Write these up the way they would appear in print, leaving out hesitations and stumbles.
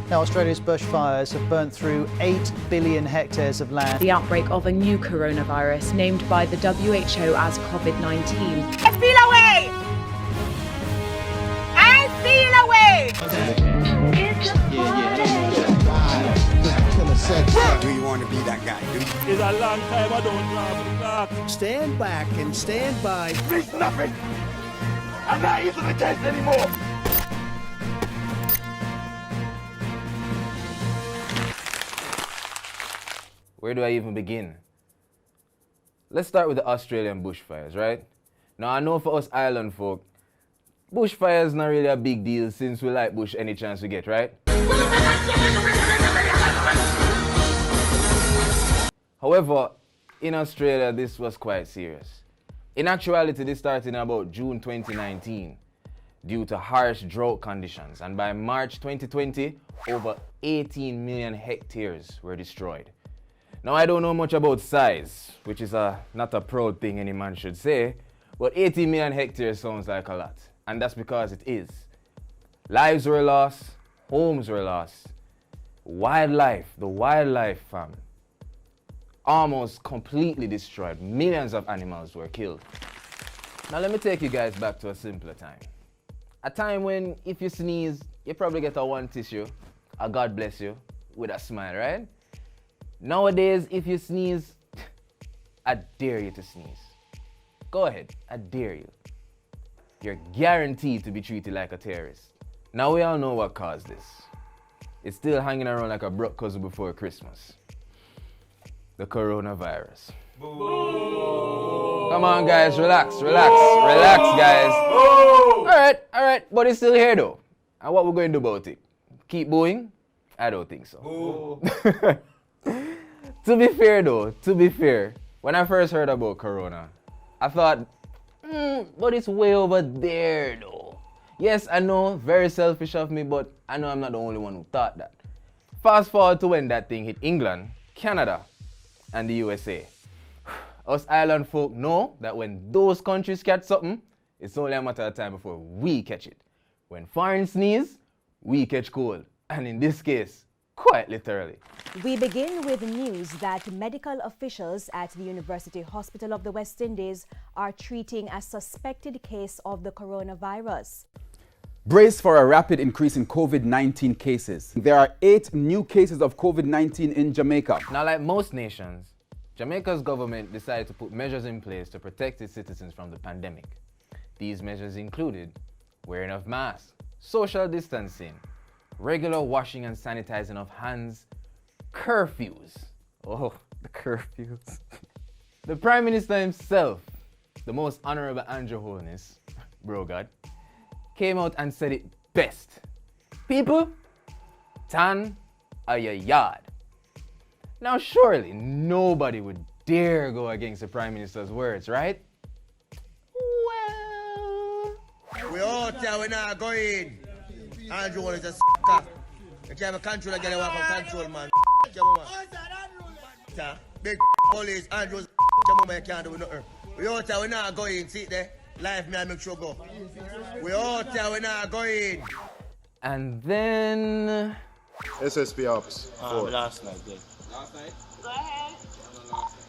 Now, Australia's bushfires have burnt through 8 billion hectares of land. The outbreak of a new coronavirus named by the WHO as COVID-19. I feel away! I feel away! Do you want to be that guy? It's a long time I don't drive the clock. Stand back and stand by. There's nothing. I'm not using the test anymore. Where do I even begin? Let's start with the Australian bushfires, right? Now, I know for us island folk, bushfires not really a big deal since we like bush any chance we get, right? However, in Australia, this was quite serious. In actuality, this started in about June 2019 due to harsh drought conditions, and by March 2020, over 18 million hectares were destroyed. Now, I don't know much about size, which is not a proud thing any man should say, but 18 million hectares sounds like a lot, and that's because it is. Lives were lost, homes were lost, wildlife, the wildlife fam, almost completely destroyed. Millions of animals were killed. Now let me take you guys back to a simpler time. A time when if you sneeze, you probably get a one tissue, a God bless you, with a smile, right? Nowadays, if you sneeze, I dare you to sneeze. Go ahead, I dare you. You're guaranteed to be treated like a terrorist. Now we all know what caused this. It's still hanging around like a broke cousin before Christmas. The coronavirus. Boo. Come on guys, relax, guys. Alright, but it's still here though. And what we're going to do about it? Keep booing? I don't think so. To be fair, when I first heard about corona, I thought, but it's way over there though. Yes, I know, very selfish of me, but I know I'm not the only one who thought that. Fast forward to when that thing hit England, Canada, and the USA. Us island folk know that when those countries catch something, it's only a matter of time before we catch it. When foreign sneeze, we catch cold. And in this case, quite literally. We begin with news that medical officials at the University Hospital of the West Indies are treating a suspected case of the coronavirus. Brace for a rapid increase in COVID-19 cases. There are 8 new cases of COVID-19 in Jamaica. Now, like most nations, Jamaica's government decided to put measures in place to protect its citizens from the pandemic. These measures included wearing of masks, social distancing, regular washing and sanitizing of hands, curfews. Oh, the curfews. The Prime Minister himself, the most honorable Andrew Holness, bro God, came out and said it best. People, tan are your yard. Now surely nobody would dare go against the Prime Minister's words, right? Well... We all tell we're not going. Andrew is a s***er. You can't have a control again, you want to control, man. Big police, Andrew is a you can't do nothing. We all tell we're not going, see there? Life me I make sure go. We all tell we're not going. And then... SSP office. Last night, yeah. Go ahead.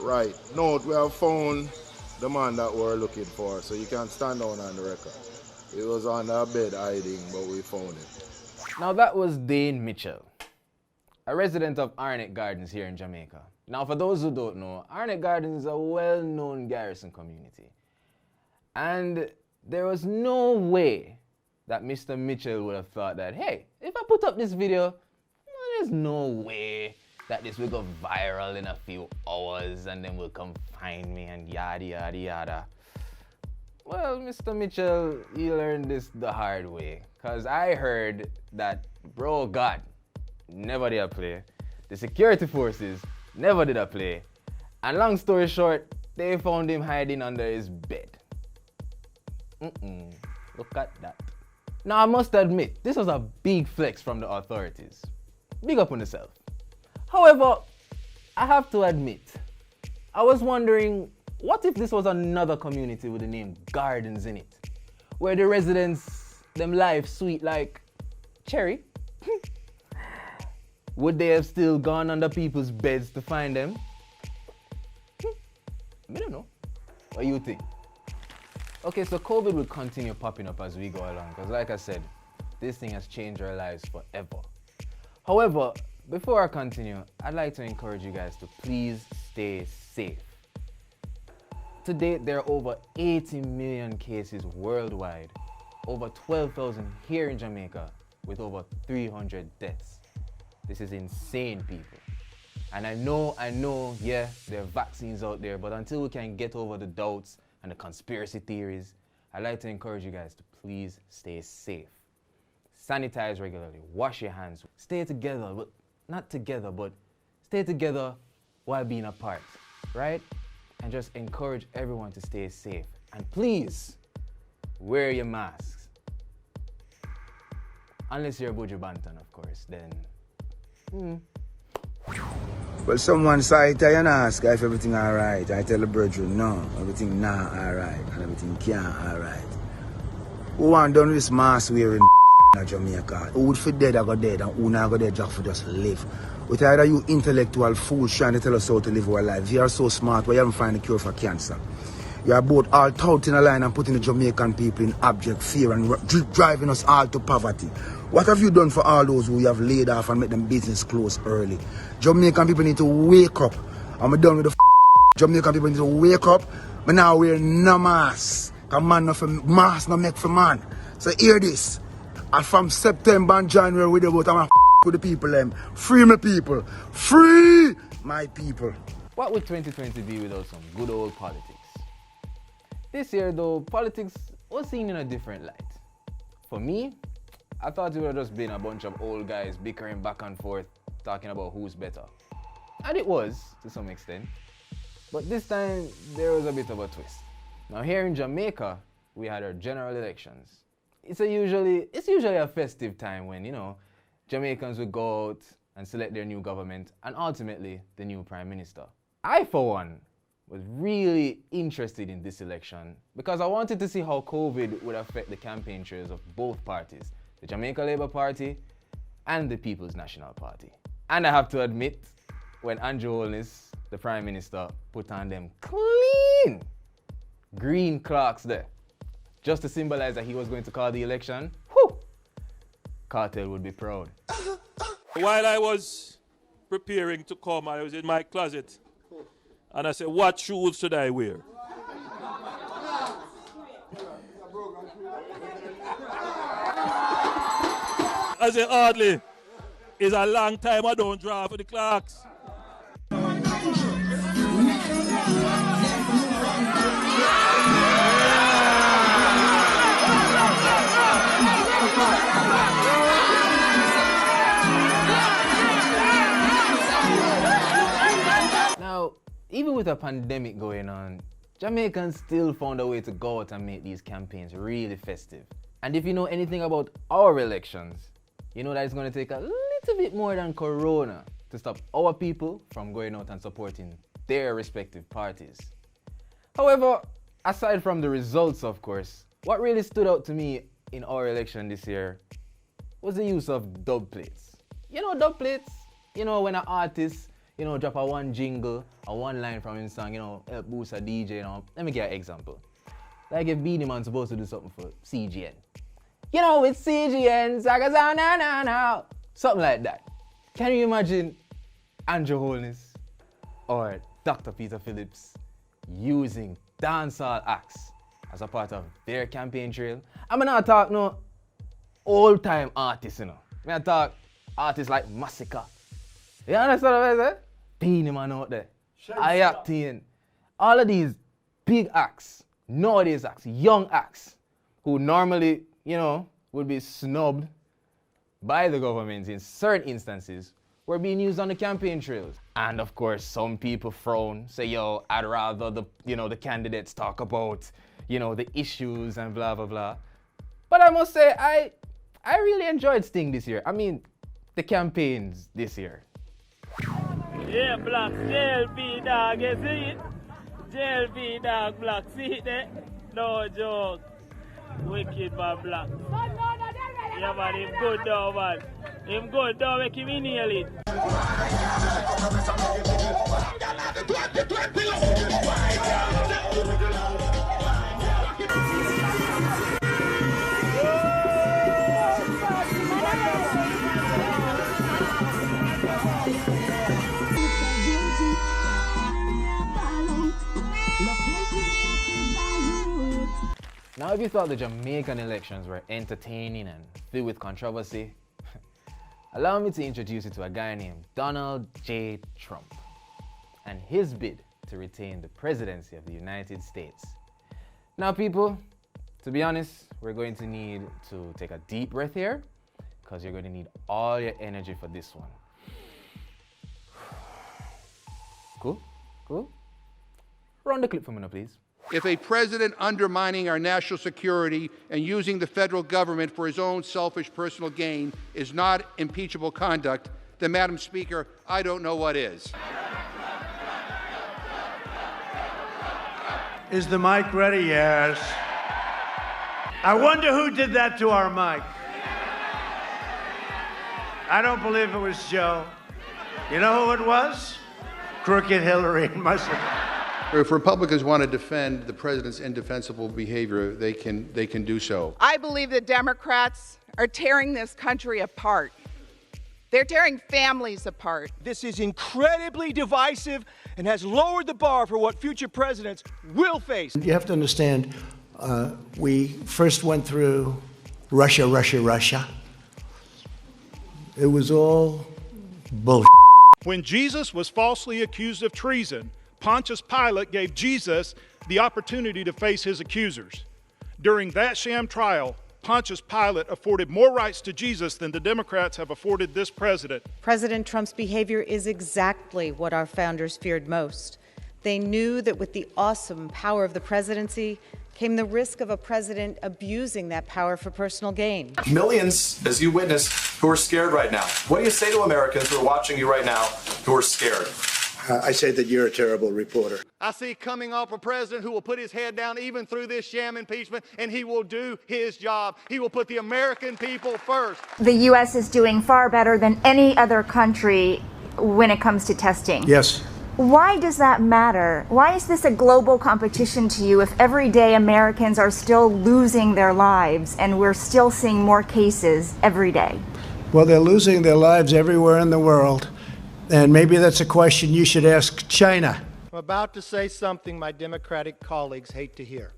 Right. No, we have found the man that we're looking for, so you can stand down on the record. He was on a bed hiding, but we found him. Now that was Dane Mitchell, a resident of Arnett Gardens here in Jamaica. Now for those who don't know, Arnett Gardens is a well-known garrison community. And there was no way that Mr. Mitchell would have thought that, hey, if I put up this video, there's no way that this will go viral in a few hours and then will come find me and yada yada yada. Well, Mr. Mitchell, he learned this the hard way. Cause I heard that, bro God, never did I play. The security forces never did I play. And long story short, they found him hiding under his bed. Look at that. Now I must admit, this was a big flex from the authorities. Big up on yourself. However, I have to admit, I was wondering, what if this was another community with the name Gardens in it? Where the residents, them life sweet like cherry? Would they have still gone under people's beds to find them? I don't know. What do you think? Okay, so COVID will continue popping up as we go along, because like I said, this thing has changed our lives forever. However, before I continue, I'd like to encourage you guys to please stay safe. To date, there are over 80 million cases worldwide, over 12,000 here in Jamaica, with over 300 deaths. This is insane, people. And I know, yeah, there are vaccines out there, but until we can get over the doubts and the conspiracy theories, I'd like to encourage you guys to please stay safe. Sanitize regularly, wash your hands, stay together, but not together, but stay together while being apart, right? And just encourage everyone to stay safe. And please, wear your masks. Unless you're Buju Banton, of course, then. Well, someone side I and ask if everything alright. I tell the brethren, no, everything not alright, and everything can't alright. Who want done with this mask wearing in Jamaica? Who would for dead I go dead, and who not go dead just for just live? With either you intellectual fools trying to tell us how to live our life. You are so smart, but you haven't found a cure for cancer. You are both all out in a line and putting the Jamaican people in abject fear and driving us all to poverty. What have you done for all those who you have laid off and make them business close early? Jamaican people need to wake up. I'm done with the Jamaican people need to wake up. But now we're no mask. Because man, no mask no make for man. So hear this. And from September and January, we're about to with the people them. Free my people. Free my people. What would 2020 be without some good old politics? This year though, politics was seen in a different light. For me, I thought it would have just been a bunch of old guys bickering back and forth, talking about who's better. And it was, to some extent. But this time, there was a bit of a twist. Now here in Jamaica, we had our general elections. It's usually a festive time when, you know, Jamaicans would go out and select their new government and ultimately the new prime minister. I, for one, was really interested in this election because I wanted to see how COVID would affect the campaign trails of both parties, the Jamaica Labour Party and the People's National Party. And I have to admit, when Andrew Holness, the Prime Minister, put on them clean green clocks there, just to symbolize that he was going to call the election, whew, Cartel would be proud. While I was preparing to come, I was in my closet and I said, what shoes should I wear? I said, hardly. It's a long time I don't draw for the clocks. Now, even with a pandemic going on, Jamaicans still found a way to go out and make these campaigns really festive. And if you know anything about our elections, you know that it's going to take a little bit more than Corona to stop our people from going out and supporting their respective parties. However, aside from the results, of course, what really stood out to me in our election this year was the use of dub plates. You know dub plates? You know when an artist, you know, drop a one jingle or one line from his song, you know, help boost a DJ, you know. Let me give an example. Like if Beanie Man's supposed to do something for CGN. You know, it's CGN, something like that. Can you imagine Andrew Holness or Dr. Peter Phillips using dancehall acts as a part of their campaign trail? I'm not talking no old-time artists, you know. I'm talking artists like Massacre. You understand what I say? Beanie Man out there. I all of these big acts, nowadays acts, young acts, who normally, you know, would be snubbed by the government in certain instances, were being used on the campaign trails. And of course, some people frown, say, yo, I'd rather the candidates talk about, you know, the issues and blah, blah, blah. But I must say, I really enjoyed Sting this year. I mean, the campaigns this year. Yeah, Black, JLP dog, you see it? JLP dog, Black, see it there? No joke. Wicked by Black. Yeah, man, him good though, man. Him good though, make him inhale it. Now, if you thought the Jamaican elections were entertaining and filled with controversy, allow me to introduce you to a guy named Donald J. Trump and his bid to retain the presidency of the United States. Now, people, to be honest, we're going to need to take a deep breath here because you're going to need all your energy for this one. Cool? Cool? Run the clip for me now, please. If a president undermining our national security and using the federal government for his own selfish personal gain is not impeachable conduct, then, Madam Speaker, I don't know what is. Is the mic ready? Yes. I wonder who did that to our mic. I don't believe it was Joe. You know who it was? Crooked Hillary. Must have. If Republicans want to defend the president's indefensible behavior, they can do so. I believe the Democrats are tearing this country apart. They're tearing families apart. This is incredibly divisive and has lowered the bar for what future presidents will face. You have to understand, we first went through Russia. It was all bullshit. When Jesus was falsely accused of treason, Pontius Pilate gave Jesus the opportunity to face his accusers. During that sham trial, Pontius Pilate afforded more rights to Jesus than the Democrats have afforded this president. President Trump's behavior is exactly what our founders feared most. They knew that with the awesome power of the presidency came the risk of a president abusing that power for personal gain. Millions, as you witness, who are scared right now. What do you say to Americans who are watching you right now who are scared? I say that you're a terrible reporter. I see coming off a president who will put his head down even through this sham impeachment, and he will do his job. He will put the American people first. The U.S. is doing far better than any other country when it comes to testing. Yes. Why does that matter? Why is this a global competition to you if every day Americans are still losing their lives and we're still seeing more cases every day? Well, they're losing their lives everywhere in the world. And maybe that's a question you should ask China. I'm about to say something my Democratic colleagues hate to hear.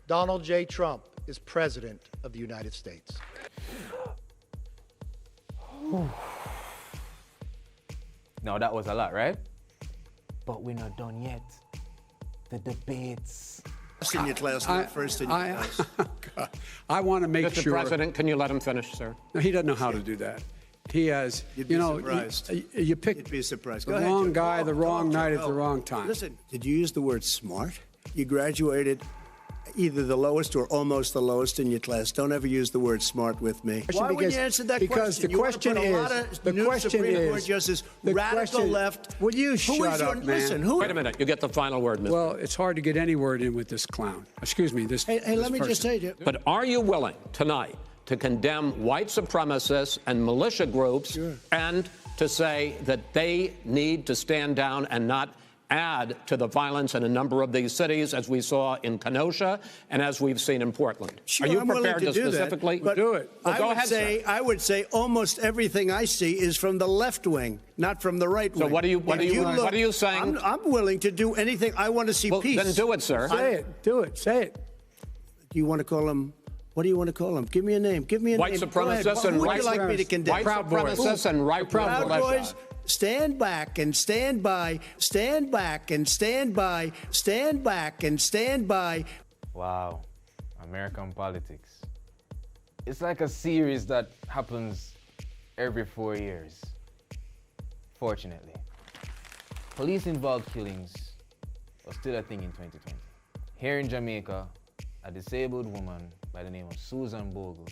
Donald J. Trump is President of the United States. Now that was a lot, right? But we're not done yet. The debates. In your class, not first in your class. I want to make Mr. sure. President, can you let him finish, sir? No, he doesn't know how to do that. He has, You'd be surprised. You picked You'd be surprised. the Go ahead, wrong Joe. guy, the wrong Joe, night at go. the wrong time. Listen, did you use the word smart? You graduated either the lowest or almost the lowest in your class. Don't ever use the word smart with me. Why wouldn't you answer that because question? the question is, the question is, Justice, the radical question- left. Will you shut up, man? Listen, who? Wait a minute. You get the final word, Mr. Well, it's hard to get any word in with this clown. Excuse me, this. Hey, this let me just person. say, But are you willing tonight to condemn white supremacists and militia groups and to say that they need to stand down and not add to the violence in a number of these cities, as we saw in Kenosha and as we've seen in Portland? Sure, are you I'm willing prepared to do specifically that, but do it? Well, go ahead, sir. I would say almost everything I see is from the left wing, not from the right wing. So what are you saying? I'm willing to do anything. I want to see peace. Then do it, sir. Say it. Do it. Say it. Do you want to call him? What do you want to call him? Give me a name. Give me a White name. supremacists and Who would you like me to condemn? white supremacists and right Proud militia. Boys, stand back and stand by. Stand back and stand by. Stand back and stand by. Wow, American politics. It's like a series that happens every 4 years. Fortunately, police-involved killings are still a thing in 2020. Here in Jamaica, a disabled woman by the name of Susan Bogle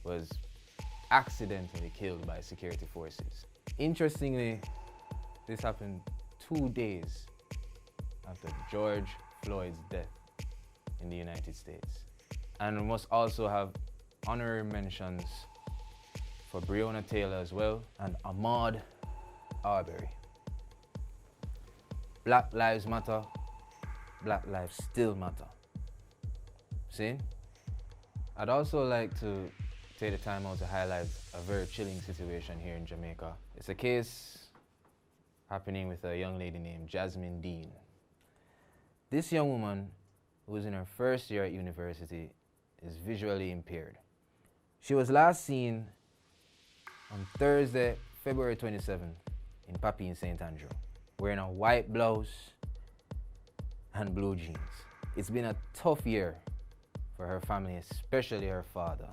was accidentally killed by security forces. Interestingly, this happened 2 days after George Floyd's death in the United States. And we must also have honorary mentions for Breonna Taylor as well, and Ahmaud Arbery. Black lives matter, black lives still matter. See? I'd also like to take the time out to highlight a very chilling situation here in Jamaica. It's a case happening with a young lady named Jasmine Dean. This young woman, who is in her first year at university, is visually impaired. She was last seen on Thursday, February 27, in Papi in St. Andrew, wearing a white blouse and blue jeans. It's been a tough year for her family, especially her father,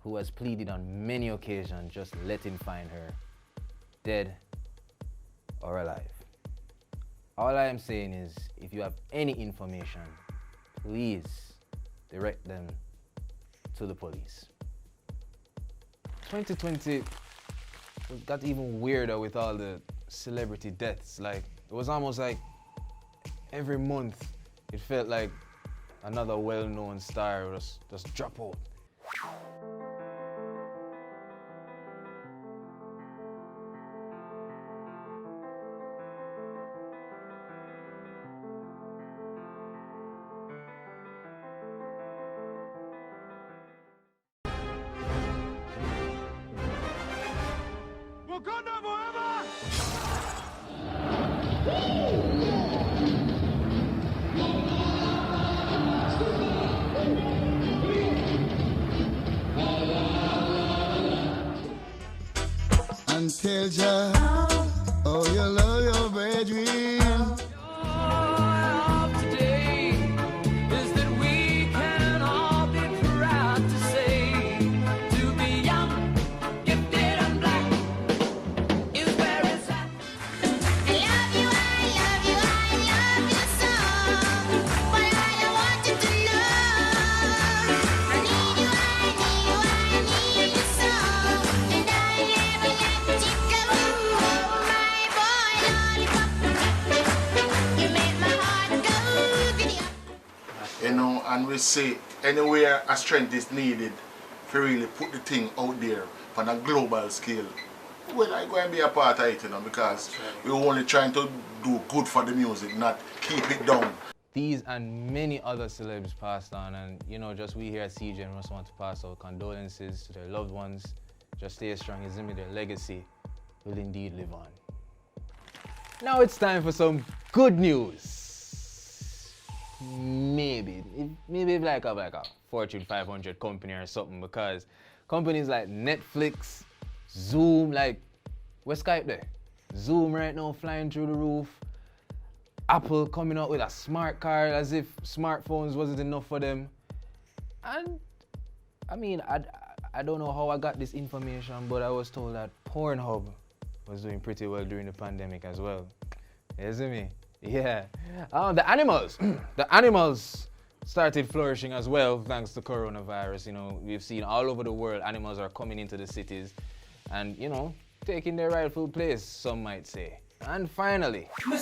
who has pleaded on many occasions just let him find her, dead or alive. All I am saying is, if you have any information, please direct them to the police. 2020 got even weirder with all the celebrity deaths. Like, it was almost like every month it felt like another well-known star just drop out. Wakanda forever! Until ya, oh, you love your brethren. Today is that we can all be proud to say, to be young, gifted and black is where it's at. I love you, I love you, I love you so. But I want you to know, I need you, I need you so. And I never let you go, my boy lollipop. You make my heart go giddy up. You know, and we say anywhere a strength is needed to really put the thing out there on a global scale. Well, I'm going to be a part of it, you know, because we're only trying to do good for the music, not keep it down. These and many other celebs passed on, and you know, just we here at CGN just want to pass our condolences to their loved ones. Just stay strong, as in their legacy will indeed live on. Now it's time for some good news. Maybe like a Fortune 500 company or something, because companies like Netflix, Zoom, like, where's Skype there? Zoom right now flying through the roof. Apple coming out with a smart card as if smartphones wasn't enough for them. And I mean, I don't know how I got this information, but I was told that Pornhub was doing pretty well during the pandemic as well. You see me? Yeah. The animals started flourishing as well thanks to coronavirus. You know, we've seen all over the world animals are coming into the cities and, you know, taking their rightful place, some might say. And finally, for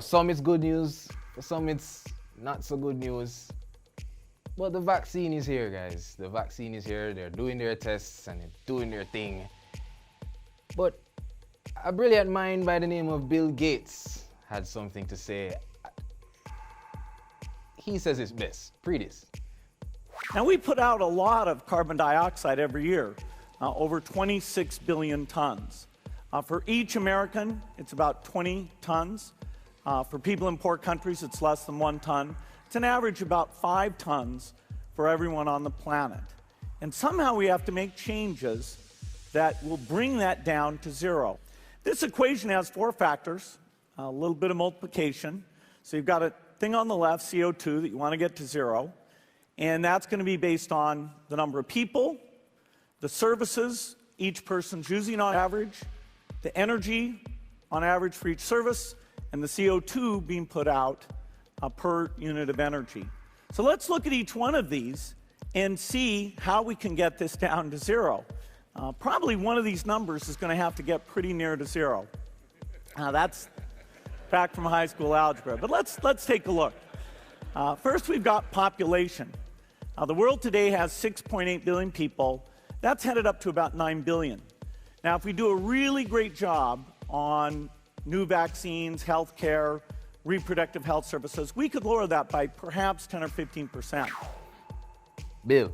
some it's good news, for some it's not so good news. But the vaccine is here, guys. The vaccine is here. They're doing their tests and they're doing their thing. But a brilliant mind by the name of Bill Gates had something to say. He says it's best. Read this. Now, we put out a lot of carbon dioxide every year, over 26 billion tons. For each American, it's about 20 tons. For people in poor countries, it's less than 1 ton. It's an average about 5 tons for everyone on the planet. And somehow we have to make changes that will bring that down to zero. This equation has 4 factors, a little bit of multiplication. So you've got a thing on the left, CO2, that you want to get to zero. And that's going to be based on the number of people, the services each person's using on average, the energy on average for each service, and the CO2 being put out per unit of energy. So let's look at each one of these and see how we can get this down to zero. Probably one of these numbers is going to have to get pretty near to zero. That's back from high school algebra. But let's take a look. First, we've got population. The world today has 6.8 billion people. That's headed up to about 9 billion. Now, if we do a really great job on new vaccines, health care, reproductive health services, we could lower that by perhaps 10 or 15%. Bill,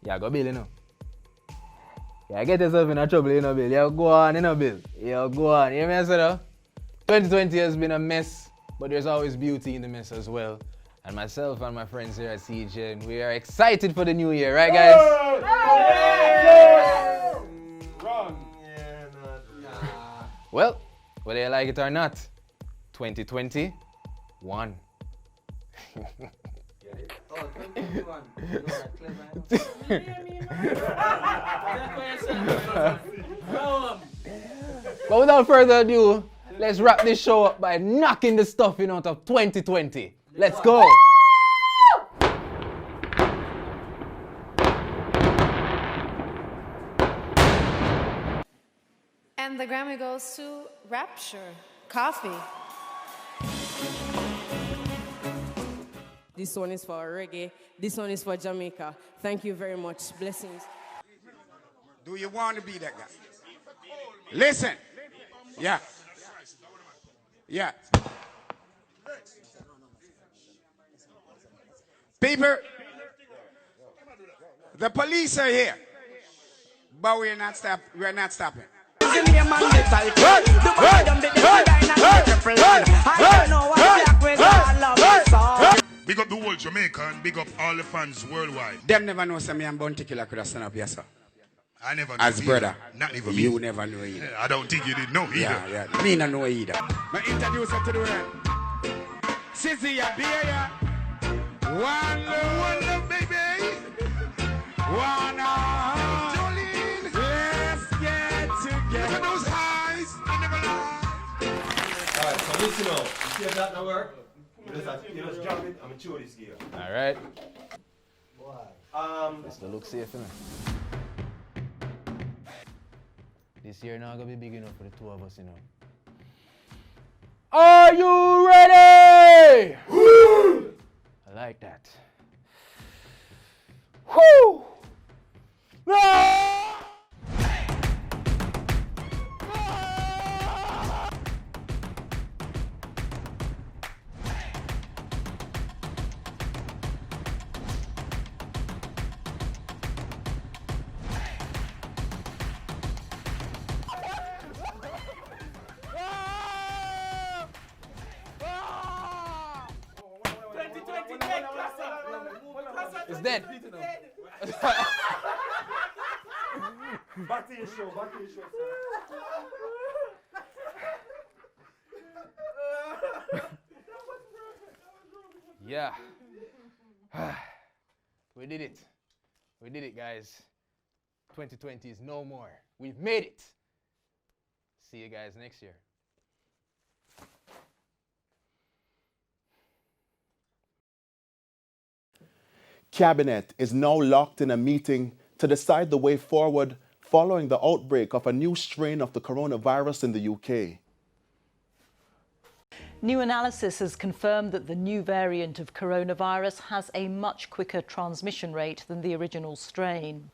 yeah, go Bill, you know. Yeah, get yourself in a trouble, you know, Bill. Yeah, go on, you know, Bill. Yeah, go on. You hear me, I said, 2020 has been a mess, but there's always beauty in the mess as well. And myself and my friends here at CGN, we are excited for the new year, right, guys? Well, whether you like it or not, 2020 won. But without further ado, let's wrap this show up by knocking the stuffing out of 2020. Let's go! And the Grammy goes to Rapture, Coffee. This one is for reggae. This one is for Jamaica. Thank you very much. Blessings. Do you want to be that guy? Listen. Yeah. Yeah. People, the police are here, but we're not stopping. Big up the whole Jamaica and big up all the fans worldwide. Them never know some young bounty killer could have stand up here, sir. I never knew As either. brother. Not even You me. never know either. I don't think you did know either. Yeah. Me not know either. I introduce her to the world. Sissy, ya, beer, ya. One love, baby. One heart. Jolene. Let's get together. Look at those eyes. I never lie. Alright, so listen up. You see if that not work? You just drop it, I'm gonna chew this gear. Alright. This don't look safe, innit? This year now gonna be big enough for the two of us, you know. Are you ready? I like that. Woo! It's dead. Back to your show, Yeah. We did it. We did it, guys. 2020 is no more. We've made it. See you guys next year. Cabinet is now locked in a meeting to decide the way forward following the outbreak of a new strain of the coronavirus in the UK. New analysis has confirmed that the new variant of coronavirus has a much quicker transmission rate than the original strain.